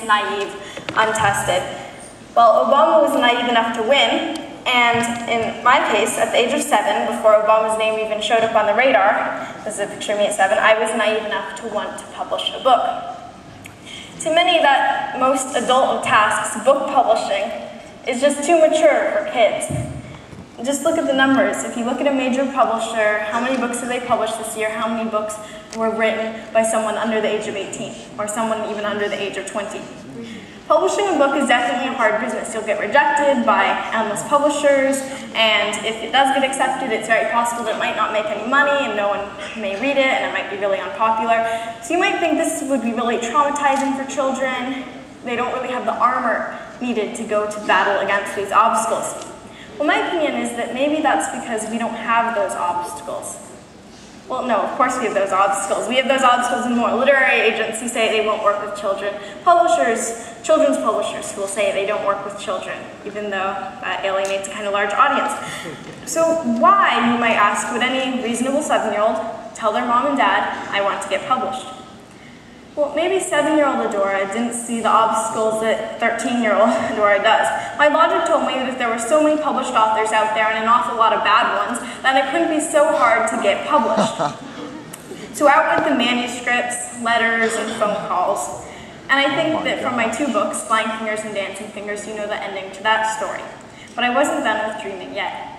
naive, untested. Well, Obama was naive enough to win, and in my case, at the age of 7, before Obama's name even showed up on the radar, this is a picture of me at 7, I was naive enough to want to publish a book. To many, that most adult of tasks, book publishing, is just too mature for kids. Just look at the numbers. If you look at a major publisher, how many books have they published this year? How many books were written by someone under the age of 18, or someone even under the age of 20? Publishing a book is definitely a hard business. You'll get rejected by endless publishers, and if it does get accepted, it's very possible that it might not make any money, and no one may read it, and it might be really unpopular. So you might think this would be really traumatizing for children. They don't really have the armor needed to go to battle against these obstacles. Well, my opinion is that maybe that's because we don't have those obstacles. Well, no, of course we have those obstacles. We have those obstacles in more. Literary agents who say they won't work with children. Publishers, children's publishers who will say they don't work with children, even though that alienates a kind of large audience. So why, you might ask, would any reasonable 7-year-old tell their mom and dad, I want to get published? Well, maybe 7-year-old Adora didn't see the obstacles that 13-year-old Adora does. My logic told me that if there were so many published authors out there and an awful lot of bad ones, then it couldn't be so hard to get published. So out went the manuscripts, letters, and phone calls. And I think that from my 2 books, Flying Fingers and Dancing Fingers, you know the ending to that story. But I wasn't done with dreaming yet.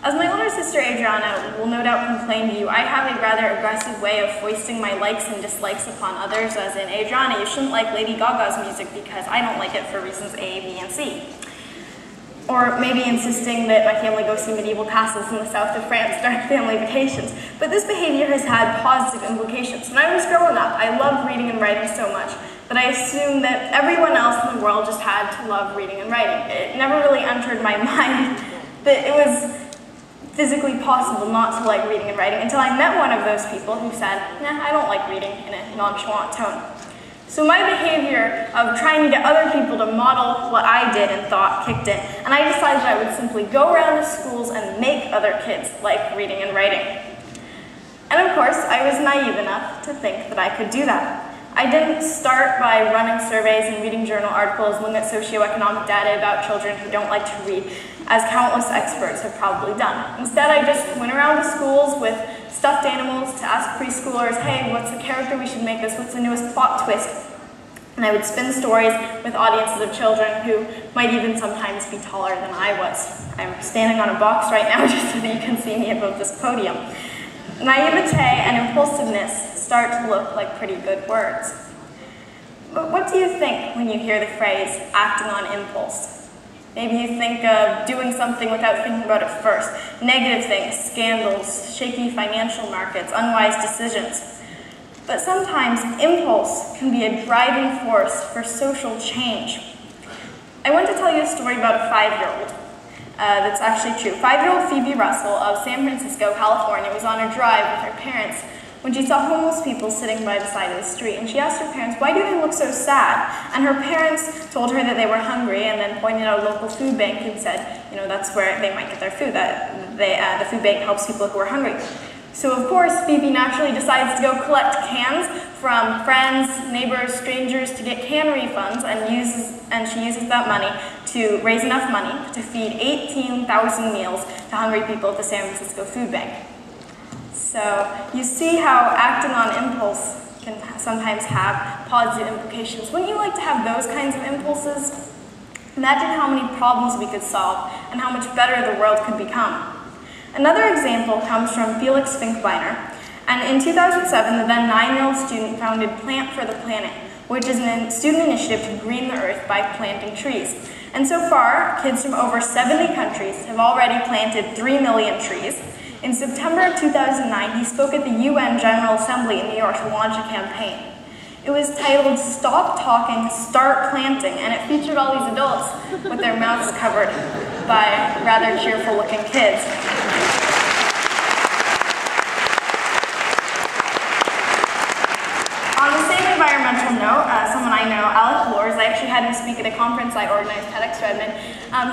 As my older sister Adriana will no doubt complain to you, I have a rather aggressive way of foisting my likes and dislikes upon others, as in, Adriana, you shouldn't like Lady Gaga's music because I don't like it for reasons A, B, and C. Or maybe insisting that my family go see medieval castles in the south of France during family vacations. But this behavior has had positive implications. When I was growing up, I loved reading and writing so much that I assumed that everyone else in the world just had to love reading and writing. It never really entered my mind that it was physically possible not to like reading and writing until I met one of those people who said, nah, I don't like reading, in a nonchalant tone. So my behavior of trying to get other people to model what I did and thought kicked in, and I decided that I would simply go around to schools and make other kids like reading and writing. And of course, I was naive enough to think that I could do that. I didn't start by running surveys and reading journal articles, looking at socioeconomic data about children who don't like to read, as countless experts have probably done. Instead, I just went around to schools with stuffed animals to ask preschoolers, hey, what's the character we should make this? What's the newest plot twist? And I would spin stories with audiences of children who might even sometimes be taller than I was. I'm standing on a box right now just so that you can see me above this podium. Naivete and impulsiveness start to look like pretty good words. But what do you think when you hear the phrase, acting on impulse? Maybe you think of doing something without thinking about it first. Negative things, scandals, shaky financial markets, unwise decisions. But sometimes impulse can be a driving force for social change. I want to tell you a story about a 5-year-old. That's actually true. 5-year-old Phoebe Russell of San Francisco, California, was on a drive with her parents when she saw homeless people sitting by the side of the street, and she asked her parents, why do they look so sad? And her parents told her that they were hungry, and then pointed out a local food bank and said, you know, that's where they might get their food, that the food bank helps people who are hungry. So of course, Phoebe naturally decides to go collect cans from friends, neighbors, strangers to get can refunds, and she uses that money to raise enough money to feed 18,000 meals to hungry people at the San Francisco Food Bank. So you see how acting on impulse can sometimes have positive implications. Wouldn't you like to have those kinds of impulses? Imagine how many problems we could solve and how much better the world could become. Another example comes from Felix Finkbeiner, and in 2007, the then 9-year-old student founded Plant for the Planet, which is a student initiative to green the earth by planting trees. And so far, kids from over 70 countries have already planted 3 million trees. In September of 2009, he spoke at the UN General Assembly in New York to launch a campaign. It was titled, Stop Talking, Start Planting, and it featured all these adults with their mouths covered by rather cheerful-looking kids. On the same environmental note, someone I know, Alec Lors, I actually had him speak at a conference I organized, TEDx Redmond.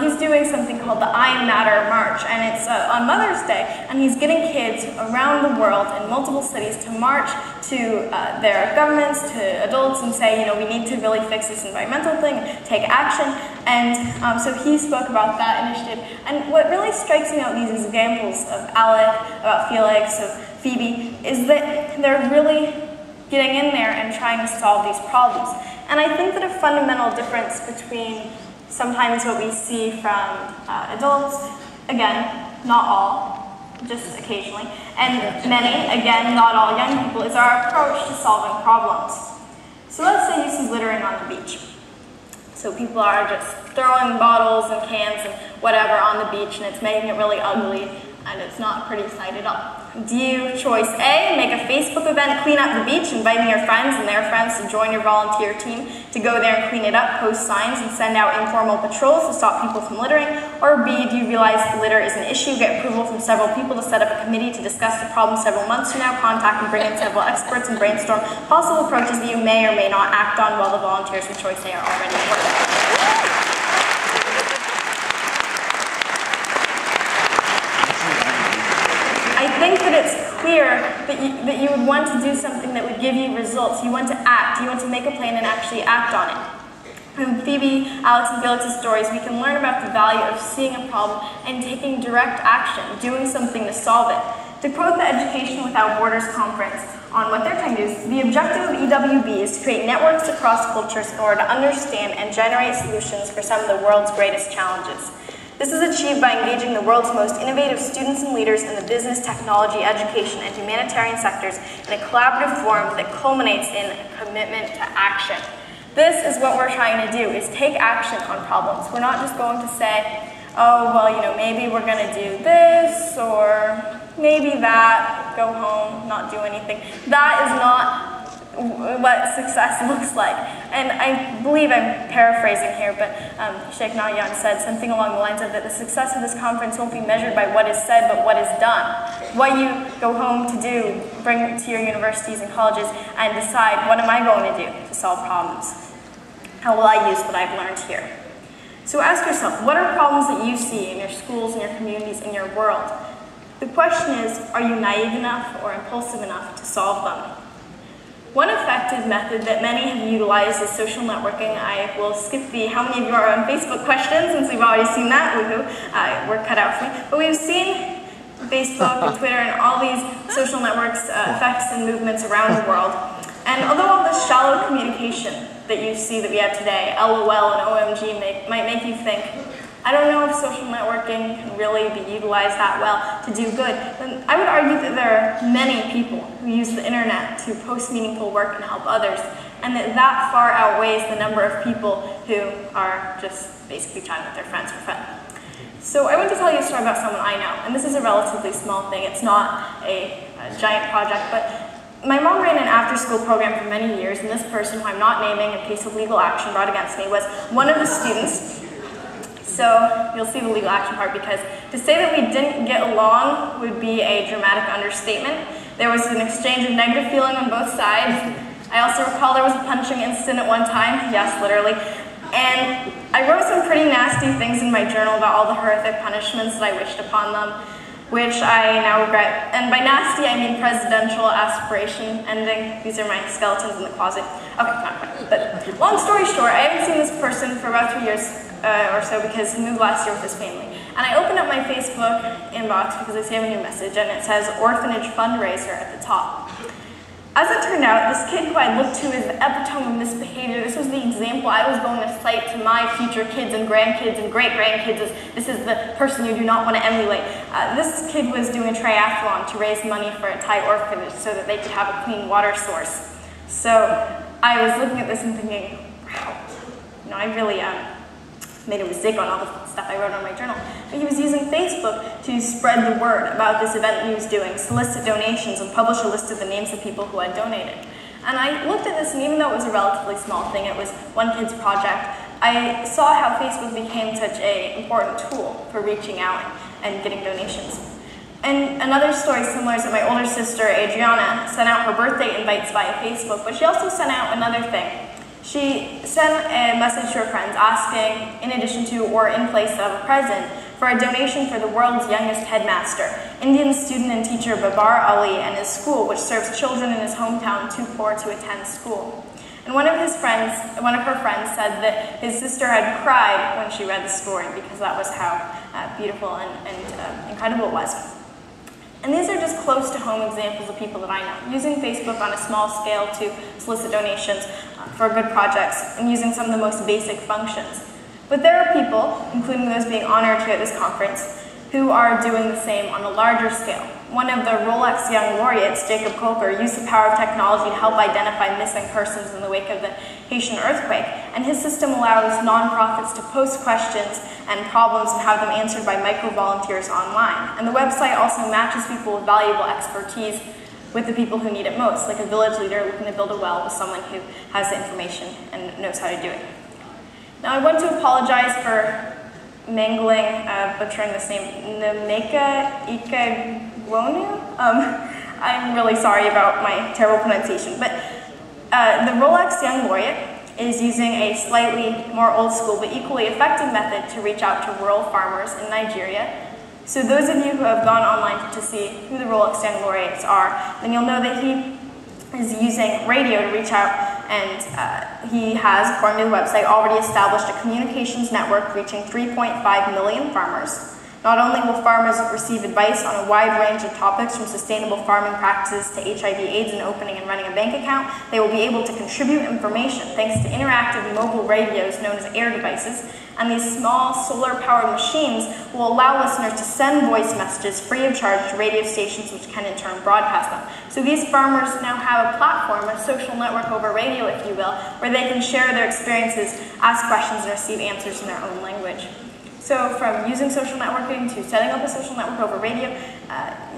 He's doing something called the I Matter March, and it's on Mother's Day, and he's getting kids around the world in multiple cities to march to their governments, to adults, and say, we need to really fix this environmental thing, take action. And so he spoke about that initiative. And what really strikes me about these examples of Alec, about Felix, of Phoebe, is that they're really getting in there and trying to solve these problems. And I think that a fundamental difference between sometimes what we see from adults, again, not all, just occasionally, and many, again, not all young people, is our approach to solving problems. So let's say you see littering on the beach. So people are just throwing bottles and cans and whatever on the beach, and it's making it really ugly, and it's not a pretty sight at all. Do you, choice A, make a Facebook event, clean up the beach, inviting your friends and their friends to join your volunteer team to go there and clean it up, post signs, and send out informal patrols to stop people from littering? Or B, do you realize litter is an issue, get approval from several people to set up a committee to discuss the problem several months from now, contact and bring in several experts and brainstorm possible approaches that you may or may not act on while the volunteers from choice A are already working? I think that it's clear that you would want to do something that would give you results. You want to act. You want to make a plan and actually act on it. From Phoebe, Alex, and Felix's stories, we can learn about the value of seeing a problem and taking direct action, doing something to solve it. To quote the Education Without Borders conference on what they're trying to do, the objective of EWB is to create networks across cultures in order to understand and generate solutions for some of the world's greatest challenges. This is achieved by engaging the world's most innovative students and leaders in the business, technology, education, and humanitarian sectors in a collaborative forum that culminates in a commitment to action. This is what we're trying to do, is take action on problems. We're not just going to say, oh, well, maybe we're going to do this, or maybe that, go home, not do anything. That is not what success looks like. And I believe I'm paraphrasing here, but Sheikh Nahyan said something along the lines of that the success of this conference won't be measured by what is said, but what is done. What you go home to do, bring it to your universities and colleges, and decide, what am I going to do to solve problems? How will I use what I've learned here? So ask yourself, what are problems that you see in your schools, in your communities, in your world? The question is, are you naive enough or impulsive enough to solve them? One effective method that many have utilized is social networking. I will skip the how many of you are on Facebook question since we've already seen that. Woohoo, work cut out for me. But we've seen Facebook and Twitter and all these social networks effects and movements around the world. And although all this shallow communication that you see that we have today, LOL and OMG, might make you think, I don't know if social networking can really be utilized that well to do good. Then I would argue that there are many people who use the internet to post meaningful work and help others, and that far outweighs the number of people who are just basically chatting with their friends for fun. So I want to tell you a story about someone I know, and this is a relatively small thing. It's not a giant project, but my mom ran an after-school program for many years, and this person, who I'm not naming in case of legal action brought against me, was one of the students. So you'll see the legal action part, because to say that we didn't get along would be a dramatic understatement. There was an exchange of negative feeling on both sides. I also recall there was a punching incident at one time, yes, literally. And I wrote some pretty nasty things in my journal about all the horrific punishments that I wished upon them, which I now regret. And by nasty, I mean presidential aspiration ending. These are my skeletons in the closet. Okay, not quite. But long story short, I haven't seen this person for about 3 years or so, because he moved last year with his family. And I opened up my Facebook inbox because I see I have a new message, and it says orphanage fundraiser at the top. As it turned out, this kid who I looked to as the epitome of misbehavior, this was the example I was going to cite to my future kids and grandkids and great-grandkids as this is the person you do not want to emulate. This kid was doing a triathlon to raise money for a Thai orphanage so that they could have a clean water source. So I was looking at this and thinking, wow, I really made a mistake on all the stuff I wrote on my journal. But he was using Facebook to spread the word about this event he was doing, solicit donations, and publish a list of the names of people who had donated. And I looked at this, and even though it was a relatively small thing, it was one kid's project, I saw how Facebook became such an important tool for reaching out and getting donations. And another story similar is that my older sister, Adriana, sent out her birthday invites via Facebook, but she also sent out another thing. She sent a message to her friends asking, in addition to or in place of a present, for a donation for the world's youngest headmaster, Indian student and teacher Babar Ali, and his school, which serves children in his hometown too poor to attend school. And one of her friends said that his sister had cried when she read the story because that was how beautiful and incredible it was. And these are just close to home examples of people that I know, using Facebook on a small scale to solicit donations for good projects and using some of the most basic functions. But there are people, including those being honored here at this conference, who are doing the same on a larger scale. One of the Rolex Young Laureates, Jacob Kolker, used the power of technology to help identify missing persons in the wake of the Haitian earthquake, and his system allows nonprofits to post questions and problems and have them answered by micro-volunteers online. And the website also matches people with valuable expertise with the people who need it most, like a village leader looking to build a well with someone who has the information and knows how to do it. Now I want to apologize for mangling, butchering this name, Nameka Ikegwonu. I'm really sorry about my terrible pronunciation, but the Rolex Young Laureate is using a slightly more old school but equally effective method to reach out to rural farmers in Nigeria. So those of you who have gone online to see who the Rolex Young Laureates are, then you'll know that he is using radio to reach out, and he has, according to the website, already established a communications network reaching 3.5 million farmers. Not only will farmers receive advice on a wide range of topics from sustainable farming practices to HIV/AIDS and opening and running a bank account, they will be able to contribute information thanks to interactive mobile radios known as air devices, and these small solar-powered machines will allow listeners to send voice messages free of charge to radio stations which can in turn broadcast them. So these farmers now have a platform, a social network over radio, if you will, where they can share their experiences, ask questions, and receive answers in their own language. So from using social networking to setting up a social network over radio,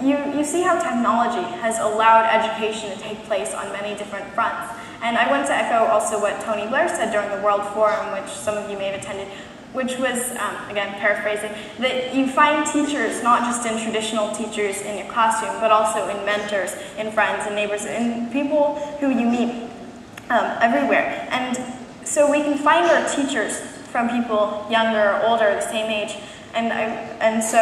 you see how technology has allowed education to take place on many different fronts. And I want to echo also what Tony Blair said during the World Forum, which some of you may have attended, which was, again, paraphrasing, that you find teachers, not just in traditional teachers in your classroom, but also in mentors, in friends, in neighbors, in people who you meet everywhere. And so we can find our teachers from people younger or older, the same age. And so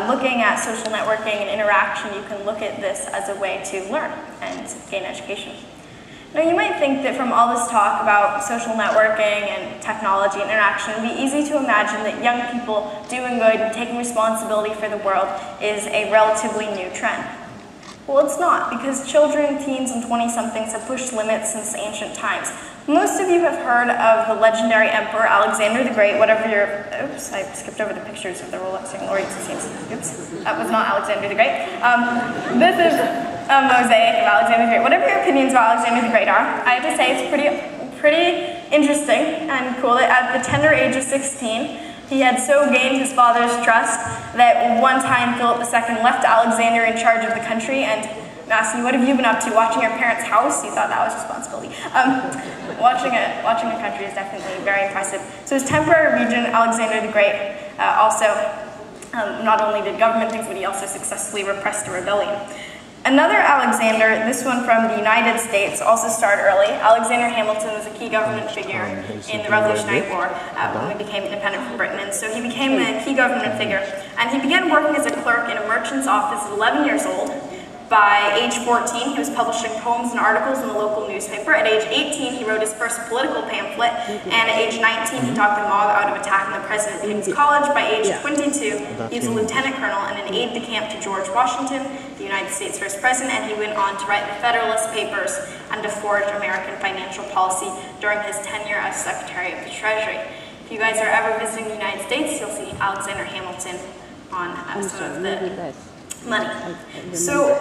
looking at social networking and interaction, you can look at this as a way to learn and gain education. Now you might think that from all this talk about social networking and technology and interaction, it would be easy to imagine that young people doing good and taking responsibility for the world is a relatively new trend. Well, it's not, because children, teens, and 20-somethings have pushed limits since ancient times. Most of you have heard of the legendary Emperor Alexander the Great, whatever your, oops, I skipped over the pictures of the Rolex Young Laureates, it seems. Oops, that was not Alexander the Great. This is a mosaic of Alexander the Great. Whatever your opinions about Alexander the Great are, I have to say it's pretty interesting and cool that at the tender age of 16, he had so gained his father's trust that one time Philip II left Alexander in charge of the country and asked him, "What have you been up to? Watching your parents' house?" He thought that was responsibility. Watching a country is definitely very impressive. So his temporary regent, Alexander the Great, also not only did government things, but he also successfully repressed a rebellion. Another Alexander, this one from the United States, also started early. Alexander Hamilton was a key government figure in the Revolutionary War when we became independent from Britain, and so he became a key government figure. And he began working as a clerk in a merchant's office at 11 years old. By age 14, he was publishing poems and articles in the local newspaper. At age 18, he wrote his first political pamphlet, and at age 19, he talked the mob out of attacking the president at King's College. By age 22, he was a lieutenant colonel and an aide-de-camp to George Washington, the United States' first president, and he went on to write the Federalist Papers and to forge American financial policy during his tenure as Secretary of the Treasury. If you guys are ever visiting the United States, you'll see Alexander Hamilton on some of the money. So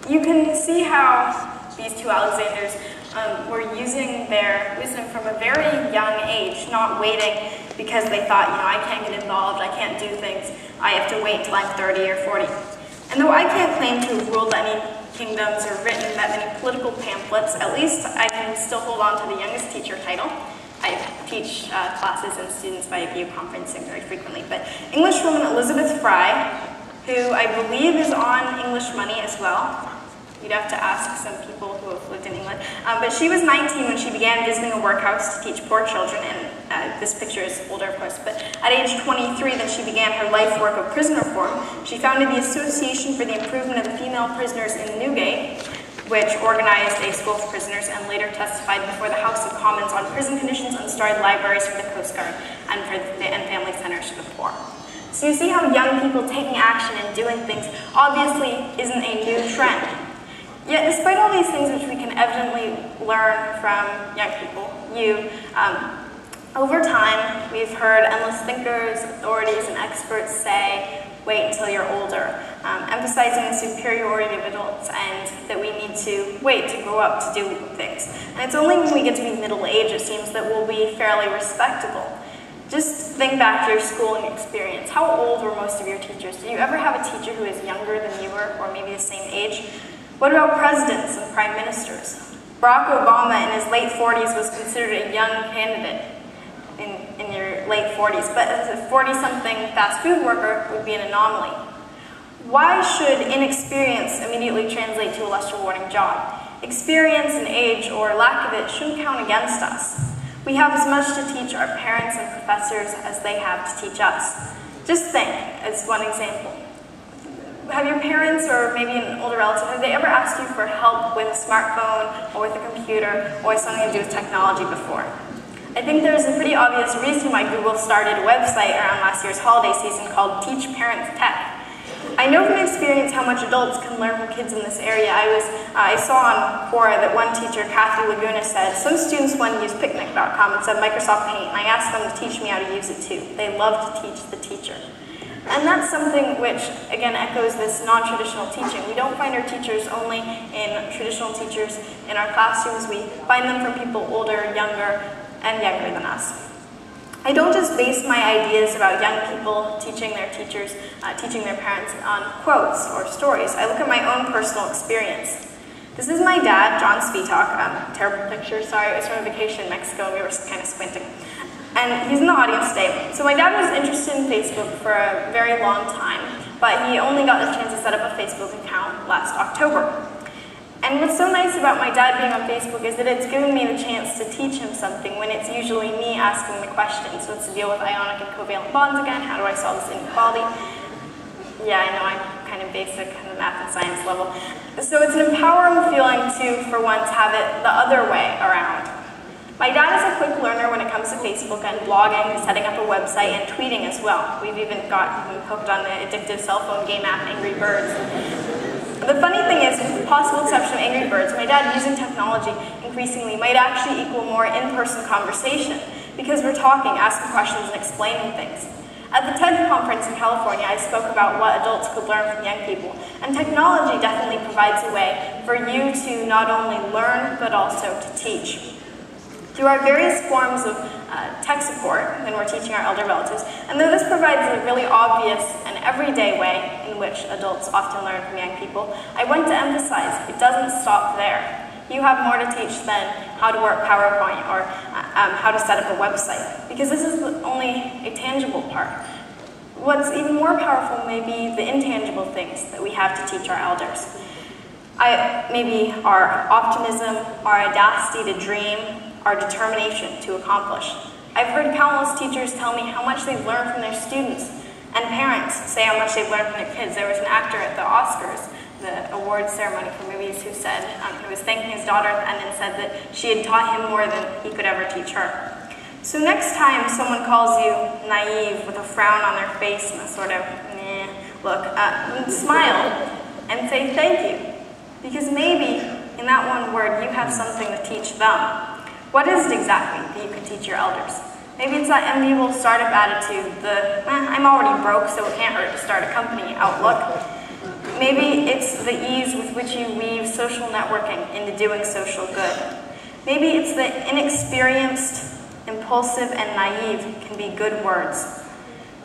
you can see how these two Alexanders were using their wisdom from a very young age, not waiting because they thought, I can't get involved, I can't do things, I have to wait till I'm 30 or 40. And though I can't claim to have ruled any kingdoms or written that many political pamphlets, at least I can still hold on to the youngest teacher title. I teach classes and students via video conferencing very frequently. But Englishwoman Elizabeth Fry, who I believe is on English Money as well. You'd have to ask some people who have lived lived in England. But she was 19 when she began visiting a workhouse to teach poor children, and this picture is older, of course, but at age 23, then she began her life work of prison reform. She founded the Association for the Improvement of the Female Prisoners in Newgate, which organized a school for prisoners, and later testified before the House of Commons on prison conditions, and started libraries for the Coast Guard and family centers for the poor. So you see how young people taking action and doing things obviously isn't a new trend. Yet despite all these things which we can evidently learn from young people, over time we've heard endless thinkers, authorities, and experts say, wait until you're older, emphasizing the superiority of adults and that we need to wait to grow up to do things. And it's only when we get to be middle-aged, it seems, that we'll be fairly respectable. Just think back to your schooling experience. How old were most of your teachers? Do you ever have a teacher who is younger than you were, or maybe the same age? What about presidents and prime ministers? Barack Obama in his late 40s was considered a young candidate in your late 40s, but as a 40-something fast food worker would be an anomaly. Why should inexperience immediately translate to a less rewarding job? Experience and age, or lack of it, shouldn't count against us. We have as much to teach our parents and professors as they have to teach us. Just think, as one example. Have your parents, or maybe an older relative, have they ever asked you for help with a smartphone, or with a computer, or with something to do with technology before? I think there's a pretty obvious reason why Google started a website around last year's holiday season called Teach Parents Tech. I know from experience how much adults can learn from kids in this area. I saw on Quora that one teacher, Kathy Laguna, said, some students want to use picnic.com instead of Microsoft Paint, and I asked them to teach me how to use it too. They love to teach the teacher. And that's something which, again, echoes this non-traditional teaching. We don't find our teachers only in traditional teachers in our classrooms. We find them from people older, younger, and younger than us. I don't just base my ideas about young people teaching their teachers, teaching their parents on quotes or stories. I look at my own personal experience. This is my dad, John Spitak. Terrible picture, sorry, it was from a vacation in Mexico and we were kind of squinting. And he's in the audience today. So my dad was interested in Facebook for a very long time, but he only got the chance to set up a Facebook account last October. And what's so nice about my dad being on Facebook is that it's given me the chance to teach him something when it's usually me asking the question. So it's to deal with ionic and covalent bonds again. How do I solve this inequality? Yeah, I know I'm kind of basic on the math and science level. So it's an empowering feeling to, for once, have it the other way around. My dad is a quick learner when it comes to Facebook and blogging, setting up a website, and tweeting as well. We've even got him hooked on the addictive cell phone game app Angry Birds. The funny thing is, with the possible exception of Angry Birds, my dad using technology increasingly might actually equal more in-person conversation because we're talking, asking questions, and explaining things. At the TED conference in California, I spoke about what adults could learn from young people, and technology definitely provides a way for you to not only learn, but also to teach. Through our various forms of tech support when we're teaching our elder relatives, and though this provides a really obvious and everyday way in which adults often learn from young people, I want to emphasize it doesn't stop there. You have more to teach than how to work PowerPoint or how to set up a website, because this is only a tangible part. What's even more powerful may be the intangible things that we have to teach our elders. Maybe our optimism, our audacity to dream, our determination to accomplish. I've heard countless teachers tell me how much they've learned from their students, and parents say how much they've learned from their kids. There was an actor at the Oscars, the awards ceremony for movies, who said, he was thanking his daughter at the end and said that she had taught him more than he could ever teach her. So next time someone calls you naive with a frown on their face and a sort of, look, smile and say thank you. Because maybe in that one word you have something to teach them. What is it exactly that you can teach your elders? Maybe it's that enviable startup attitude, the, I'm already broke so it can't hurt to start a company outlook. Maybe it's the ease with which you weave social networking into doing social good. Maybe it's the inexperienced, impulsive, and naive can be good words.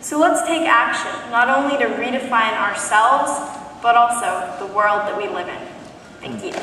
So let's take action, not only to redefine ourselves, but also the world that we live in. Thank you.